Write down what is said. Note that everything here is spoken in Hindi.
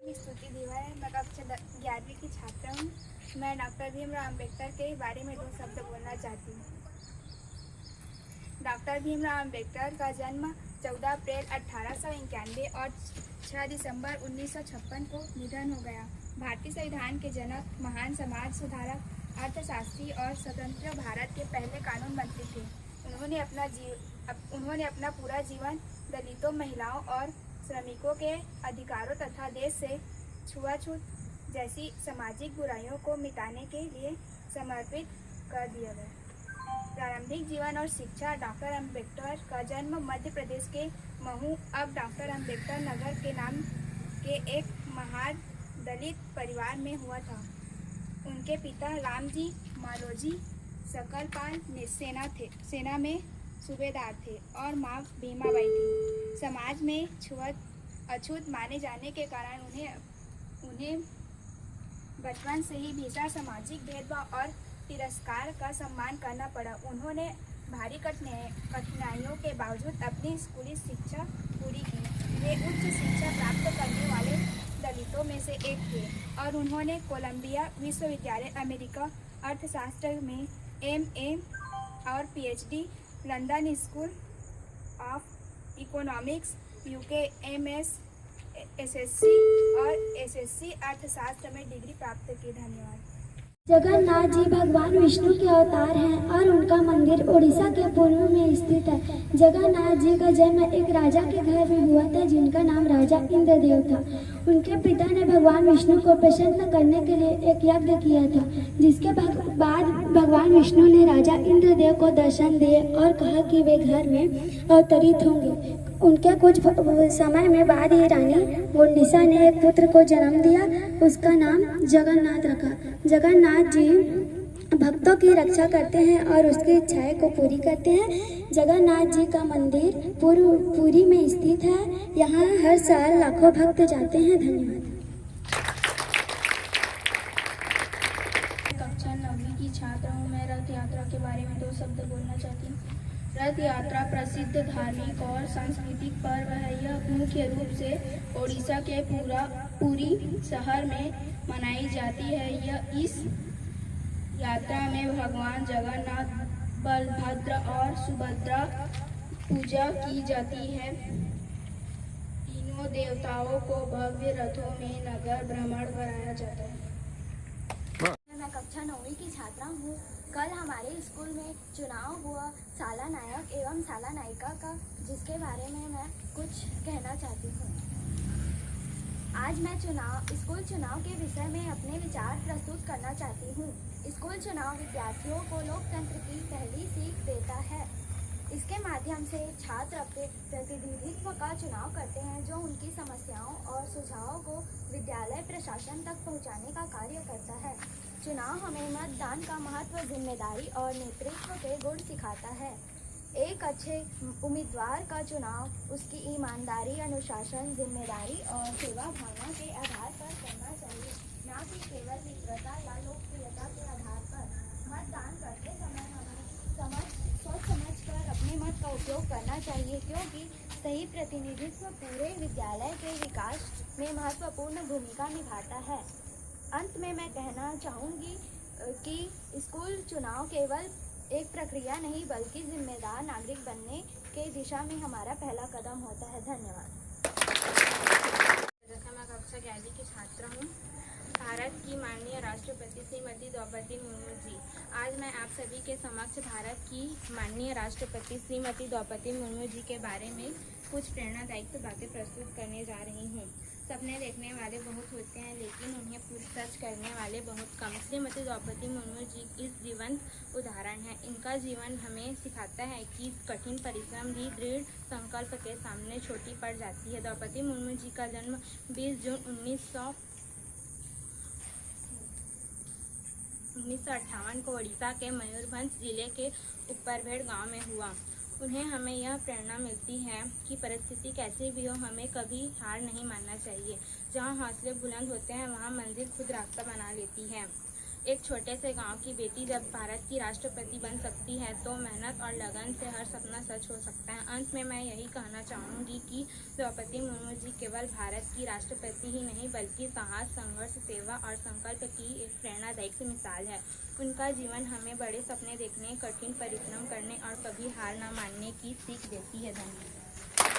स्तुति दीवा है। मैं कक्षा 11वीं की छात्रा हूँ। मैं डॉक्टर भीमराव अम्बेडकर के बारे में 2 शब्द बोलना चाहती हूँ। डॉक्टर भीमराव अम्बेडकर का जन्म 14 अप्रैल 1891 और 6 दिसंबर 1956 को निधन हो गया। भारतीय संविधान के जनक, महान समाज सुधारक, अर्थशास्त्री और स्वतंत्र भारत के पहले कानून मंत्री थे। उन्होंने अपना पूरा जीवन दलितों, महिलाओं और श्रमिकों के अधिकारों तथा देश से छुआछूत जैसी सामाजिक बुराइयों को मिटाने के लिए समर्पित कर दिया गया। प्रारंभिक जीवन और शिक्षा। डॉक्टर अम्बेडकर का जन्म मध्य प्रदेश के महू, अब डॉक्टर अम्बेडकर नगर के नाम के एक महार दलित परिवार में हुआ था। उनके पिता रामजी मालोजी सकलपाल सेना में सूबेदार थे और माँ भीमाबाई थी। समाज में अछूत माने जाने के कारण उन्हें बचपन से ही भीषण सामाजिक भेदभाव और तिरस्कार का सम्मान करना पड़ा। उन्होंने भारी कठिनाइयों के बावजूद अपनी स्कूली शिक्षा पूरी की। वे उच्च शिक्षा प्राप्त करने वाले दलितों में से एक थे और उन्होंने कोलंबिया विश्वविद्यालय अमेरिका अर्थशास्त्र में MA और PhD, London school of economics UK MS SSC और SSC अर्थशास्त्र में डिग्री प्राप्त की। धन्यवाद। जगन्नाथ जी भगवान विष्णु के अवतार हैं और उनका मंदिर उड़ीसा के पूर्व में स्थित है। जगन्नाथ जी का जन्म एक राजा के घर में हुआ था जिनका नाम राजा इंद्रदेव था। उनके पिता ने भगवान विष्णु को प्रसन्न करने के लिए एक यज्ञ किया था, जिसके बाद भगवान विष्णु ने राजा इंद्रदेव को दर्शन दिए और कहा कि वे घर में अवतरित होंगे। उनके कुछ समय में बाद ही रानी गुंडीसा ने एक पुत्र को जन्म दिया। उसका नाम जगन्नाथ रखा। जगन्नाथ जी भक्तों की रक्षा करते हैं और उसकी इच्छाएं को पूरी करते हैं। जगन्नाथ जी का मंदिर पुरी में स्थित है। यहाँ हर साल लाखों भक्त जाते हैं। धन्यवाद। कक्षा 9वीं की छात्र हूँ। मैं रथ यात्रा के बारे में 2 शब्द बोलना चाहती हूँ। रथ यात्रा प्रसिद्ध धार्मिक और सांस्कृतिक पर्व है। यह मुख्य रूप से ओडिशा के पुरी शहर में मनाई जाती है। इस यात्रा में भगवान जगन्नाथ, बलभद्र और सुभद्रा पूजा की जाती है। तीनों देवताओं को भव्य रथों में नगर भ्रमण कराया जाता है। मैं कक्षा 9वीं की छात्रा हूँ। कल हमारे स्कूल में चुनाव हुआ शाला नायक एवं शाला नायिका का, जिसके बारे में मैं कुछ कहना चाहती हूँ। आज मैं स्कूल चुनाव के विषय में अपने विचार प्रस्तुत करना चाहती हूँ। स्कूल चुनाव विद्यार्थियों को लोकतंत्र की पहली सीख देता है। इसके माध्यम से छात्र अपने प्रतिनिधित्व का चुनाव करते हैं, जो उनकी समस्याओं और सुझावों को विद्यालय प्रशासन तक पहुंचाने का कार्य करता है। चुनाव हमें मतदान का महत्व, जिम्मेदारी और नेतृत्व के गुण सिखाता है। एक अच्छे उम्मीदवार का चुनाव उसकी ईमानदारी, अनुशासन, जिम्मेदारी और सेवा भावना के आधार पर करना चाहिए, न कि केवल मित्रता या लोकप्रियता के आधार पर। मतदान करते समय हमें सोच समझ कर अपने मत का उपयोग करना चाहिए, क्योंकि सही प्रतिनिधित्व पूरे विद्यालय के विकास में महत्वपूर्ण भूमिका निभाता है। अंत में मैं कहना चाहूँगी कि स्कूल चुनाव केवल एक प्रक्रिया नहीं, बल्कि जिम्मेदार नागरिक बनने के दिशा में हमारा पहला कदम होता है। धन्यवाद। मैं कक्षा 11वीं की छात्र हूँ। भारत की माननीय राष्ट्रपति श्रीमती द्रौपदी मुर्मू जी। आज मैं आप सभी के समक्ष भारत की माननीय राष्ट्रपति श्रीमती द्रौपदी मुर्मू जी के बारे में कुछ प्रेरणादायक बातें प्रस्तुत करने जा रही हूँ। सपने देखने वाले बहुत होते हैं, लेकिन उन्हें पूरी सच करने वाले बहुत कम। श्रीमती द्रौपदी मुर्मू जी इस जीवंत उदाहरण है। इनका जीवन हमें सिखाता है कि कठिन परिश्रम भी दृढ़ संकल्प के सामने छोटी पड़ जाती है। द्रौपदी मुर्मू जी का जन्म 20 जून 1958 को ओडिशा के मयूरभंज जिले के ऊपरभेड़ गांव में हुआ। उन्हें हमें यह प्रेरणा मिलती है कि परिस्थिति कैसी भी हो, हमें कभी हार नहीं मानना चाहिए। जहां हौसले बुलंद होते हैं, वहां मंजिल खुद रास्ता बना लेती है। एक छोटे से गांव की बेटी जब भारत की राष्ट्रपति बन सकती है तो मेहनत और लगन से हर सपना सच हो सकता है। अंत में मैं यही कहना चाहूँगी कि द्रौपदी मुर्मू जी केवल भारत की राष्ट्रपति ही नहीं बल्कि साहस, संघर्ष, सेवा और संकल्प की एक प्रेरणादायक मिसाल है। उनका जीवन हमें बड़े सपने देखने, कठिन परिश्रम करने और कभी हार न मानने की सीख देती है। धन्यवाद।